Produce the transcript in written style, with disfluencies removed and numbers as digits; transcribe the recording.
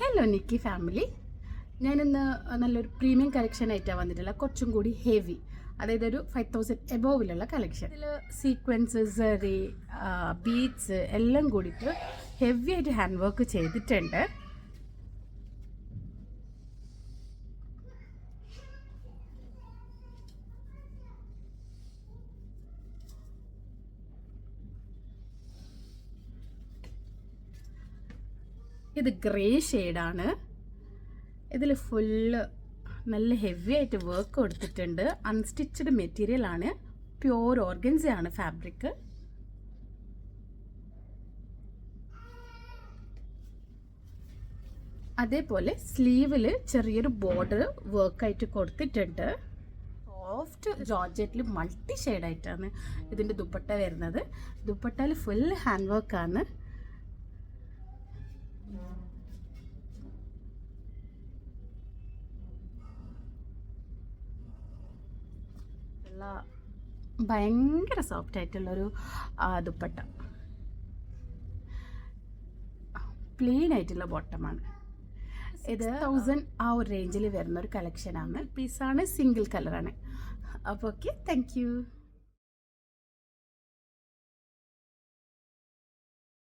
Hello Nikki family, ഞാനിന്ന് നല്ലൊരു premium collection ആയിട്ടാണ് വന്നിട്ടുള്ള കുറച്ചും കൂടി ഹെവി, അതായത് ഒരു 5000 എബോവിലുള്ള കളക്ഷൻ. ഇതിൽ സീക്വൻസ്, സെറി, ബീഡ്സ് എല്ലാം കൂടിയിട്ട് ഹെവി ആയിട്ട് ഹാൻഡ് വർക്ക് ചെയ്തിട്ടുണ്ട്. ഇത് ഗ്രേ ഷെയ്ഡാണ്. ഇതിൽ ഫുള്ള് നല്ല ഹെവി ആയിട്ട് വർക്ക് കൊടുത്തിട്ടുണ്ട്. അൺസ്റ്റിച്ചഡ് മെറ്റീരിയൽ ആണ്, പ്യുവർ ഓർഗൻസയാണ് ഫാബ്രിക്. അതേപോലെ സ്ലീവിൽ ചെറിയൊരു ബോർഡർ വർക്കായിട്ട് കൊടുത്തിട്ടുണ്ട്. സോഫ്റ്റ് ജോർജറ്റിൽ മൾട്ടി ഷെയ്ഡായിട്ടാണ് ഇതിൻ്റെ ദുപ്പട്ട വരുന്നത്. ദുപ്പട്ടയിൽ ഫുൾ ഹാൻഡ് വർക്കാണ്. ഭയങ്കര സോഫ്റ്റ് ആയിട്ടുള്ളൊരു ദുപ്പട്ട, പ്ലെയിൻ ആയിട്ടുള്ള ബോട്ടമാണ്. ഇത് 1000 ആ ഒരു റേഞ്ചിൽ വരുന്ന ഒരു കളക്ഷനാണ്. പീസാണ്, സിംഗിൾ കളറാണ്. അപ്പോൾ ഓക്കെ, താങ്ക് യു.